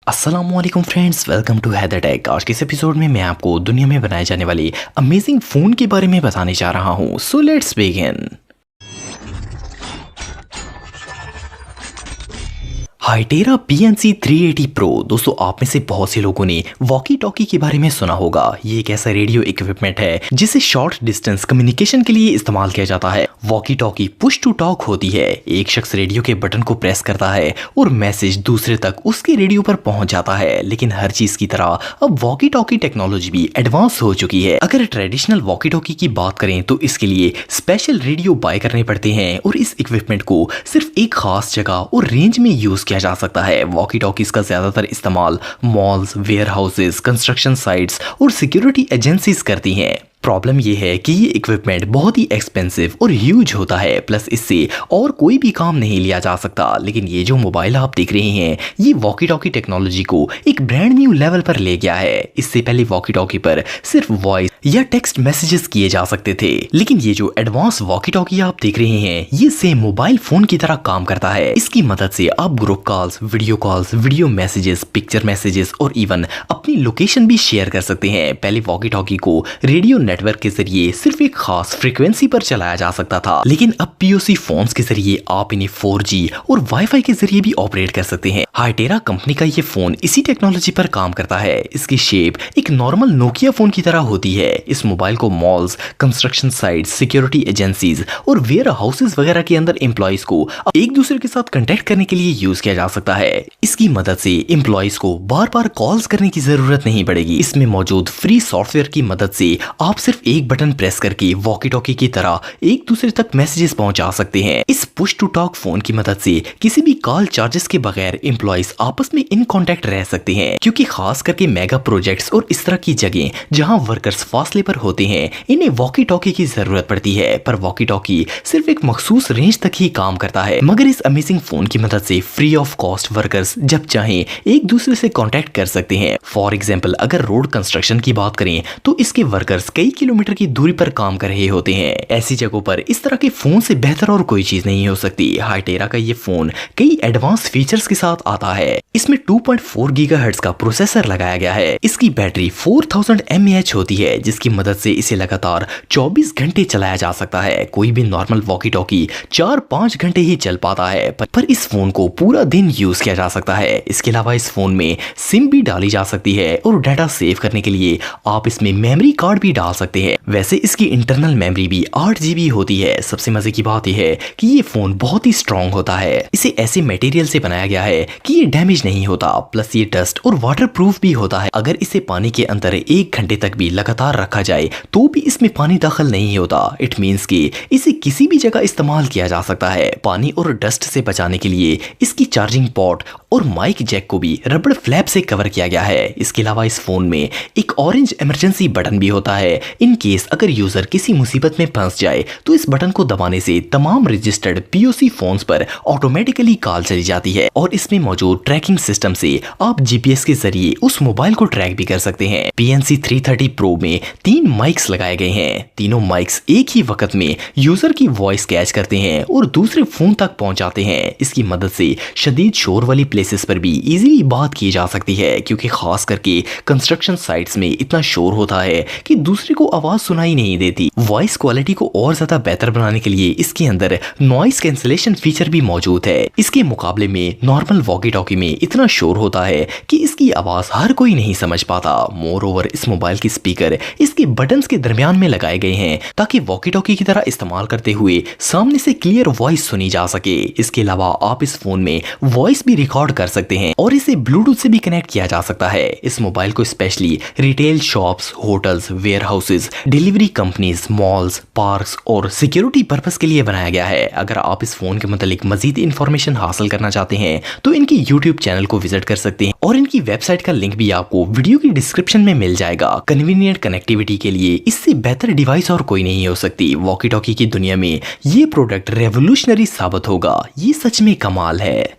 अस्सलामुअलैकुम friends, welcome to Haider tech. आज के इस एपिसोड में मैं आपको दुनिया में बनाए जाने वाले अमेजिंग फ़ोन के बारे में बताने जा रहा हूँ। So let's begin. Hytera PNC 380 pro. दोस्तों, आप में से बहुत से लोगों ने वॉकी टॉकी के बारे में सुना होगा। ये एक ऐसा रेडियो इक्विपमेंट है जिसे शॉर्ट डिस्टेंस कम्युनिकेशन के लिए इस्तेमाल किया जाता है। Walkie talkie push to talk होती है। एक शख्स रेडियो के बटन को प्रेस करता है और मैसेज दूसरे तक उसके रेडियो पर पहुंच जाता है। लेकिन हर चीज की तरह अब वॉकी टॉकी टेक्नोलॉजी भी एडवांस हो चुकी है। अगर ट्रेडिशनल वॉकी टॉकी की बात करें तो इसके लिए स्पेशल रेडियो बाय करने पड़ते हैं और इस इक्विपमेंट को सिर्फ एक खास जगह और रेंज में यूज किया जा सकता है। वॉकी टॉकीज का ज्यादातर इस्तेमाल malls, warehouses, construction sites और सिक्योरिटी एजेंसीज करती हैं। प्रॉब्लम यह है कि ये इक्विपमेंट बहुत ही एक्सपेंसिव और ह्यूज होता है, प्लस इससे और कोई भी काम नहीं लिया जा सकता। लेकिन ये जो मोबाइल आप देख रहे हैं, ये वॉकी टॉकी टेक्नोलॉजी को एक ब्रांड न्यू लेवल पर ले गया है। इससे पहले वॉकी टॉकी पर सिर्फ वॉइस या टेक्स्ट मैसेजेस किए जा सकते थे, लेकिन ये जो एडवांस वॉकी टॉकी आप देख रहे हैं, ये सेम मोबाइल फोन की तरह काम करता है। इसकी मदद से आप group calls, video messages, picture messages और इवन अपनी लोकेशन भी शेयर कर सकते हैं। पहले वॉकी टॉकी को रेडियो नेटवर्क के जरिए सिर्फ एक खास फ्रीक्वेंसी पर चलाया जा सकता था, लेकिन अब POC फोन्स के जरिए आप इन्हें 4G और वाईफाई के जरिए भी ऑपरेट कर सकते हैं। हाइटेरा कंपनी का ये फोन इसी टेक्नोलॉजी पर काम करता है। इसकी शेप एक नॉर्मल नोकिया फोन की तरह होती है। इस मोबाइल को malls, construction sites, security agencies और वेयर हाउसेज वगैरह के अंदर एम्प्लॉइज को एक दूसरे के साथ कंटेक्ट करने के लिए यूज किया जा सकता है। इसकी मदद से एम्प्लॉइज को बार बार कॉल्स करने की जरूरत नहीं पड़ेगी। इसमें मौजूद फ्री सॉफ्टवेयर की मदद से आप सिर्फ एक बटन प्रेस करके वॉकी टॉकी की तरह एक दूसरे तक मैसेजेस पहुंचा सकते हैं। इस पुश टू टॉक फोन की मदद से किसी भी कॉल चार्जेस के बगैर एम्प्लॉइज आपस में इन कांटेक्ट रह सकते हैं, क्योंकि खास करके मेगा प्रोजेक्ट्स और इस तरह की जगह जहां वर्कर्स फासले पर होते हैं, इन्हें वॉकी टॉकी की जरूरत पड़ती है। पर वॉकी टॉकी सिर्फ एक मखसूस रेंज तक ही काम करता है। मगर इस अमेजिंग फोन की मदद से फ्री ऑफ कॉस्ट वर्कर्स जब चाहें एक दूसरे से कांटेक्ट कर सकते हैं। फॉर एग्जाम्पल, अगर रोड कंस्ट्रक्शन की बात करें तो इसके वर्कर्स कई किलोमीटर की दूरी पर काम कर रहे होते हैं। ऐसी जगहों पर इस तरह के फोन से बेहतर और कोई चीज नहीं हो सकती। हाइटेरा का ये फोन कई एडवांस फीचर्स के साथ आता है। इसमें 2.4 गीगाहर्ट्ज का प्रोसेसर लगाया गया है। इसकी बैटरी 4000 mAh होती है, जिसकी मदद से इसे लगातार 24 घंटे चलाया जा सकता है। कोई भी नॉर्मल वॉकी टॉकी 4-5 घंटे ही चल पाता है, पर इस फोन को पूरा दिन यूज किया जा सकता है। इसके अलावा इस फोन में सिम भी डाली जा सकती है और डाटा सेव करने के लिए आप इसमें मेमोरी कार्ड भी डाल सकते हैं। वैसे इसकी इंटरनल मेमोरी भी 8 GB होती है। सबसे मजे की बात यह है कि ये फोन बहुत ही स्ट्रॉन्ग होता है। इसे ऐसे मटेरियल से बनाया गया है कि ये डैमेज नहीं होता, प्लस ये डस्ट और वाटर प्रूफ भी होता है। अगर इसे पानी के अंदर 1 घंटे तक भी लगातार रखा जाए तो भी इसमें पानी दाखिल नहीं होता। इट मीन्स कि इसे किसी भी जगह इस्तेमाल किया जा सकता है। पानी और डस्ट से बचाने के लिए इसकी चार्जिंग पोर्ट और माइक जैक को भी रबड़ फ्लैप से कवर किया गया है। इसके अलावा इस फोन में एक ऑरेंज इमरजेंसी बटन भी होता है। इन केस अगर यूजर किसी मुसीबत में फंस जाए तो इस बटन को दबाने से तमाम रजिस्टर्ड POC फोन्स पर ऑटोमेटिकली कॉल चली जाती है और इसमें मौजूद ट्रैकिंग सिस्टम से आप GPS के जरिए उस मोबाइल को ट्रैक भी कर सकते हैं। PNC 330 प्रो में 3 माइक्स लगाए गए हैं। तीनों माइक्स एक ही वक्त में यूजर की वॉइस कैच करते हैं और दूसरे फोन तक पहुंचाते हैं। इसकी मदद से शदीद शोर वाली प्लेसेस पर भी इजीली बात की जा सकती है, क्योंकि खास करके कंस्ट्रक्शन साइट्स में इतना शोर होता है कि दूसरे को आवाज सुनाई नहीं देती। वॉइस क्वालिटी को और ज्यादा बेहतर बनाने के लिए इसके अंदर नॉइस कैंसलेशन फीचर भी मौजूद है। इसके मुकाबले में नॉर्मल वॉकी टॉकी में इतना शोर होता है कि इसकी आवाज हर कोई नहीं समझ पाता। मोर ओवर, इस मोबाइल के स्पीकर इसके बटन्स के दरमियान में लगाए गए हैं ताकि वॉकी टॉकी की तरह इस्तेमाल करते हुए सामने से क्लियर वॉइस सुनी जा सके। इसके अलावा आप इस फोन में वॉइस भी रिकॉर्ड कर सकते हैं और इसे ब्लूटूथ से भी कनेक्ट किया जा सकता है। इस मोबाइल को specially retail shops, hotels, warehouses, delivery companies, malls, parks और सिक्योरिटी पर्पस के लिए बनाया गया है। अगर आप इस फोन के मतलब मजीद इंफॉर्मेशन हासिल करना चाहते हैं तो इनकी YouTube चैनल को विजिट कर सकते हैं और इनकी वेबसाइट का लिंक भी आपको वीडियो की डिस्क्रिप्शन में मिल जाएगा। कन्वीनियंट कनेक्टिविटी के लिए इससे बेहतर डिवाइस और कोई नहीं हो सकती। वॉकी टॉकी की दुनिया में ये प्रोडक्ट रेवोल्यूशनरी साबित होगा। ये सच में कमाल है।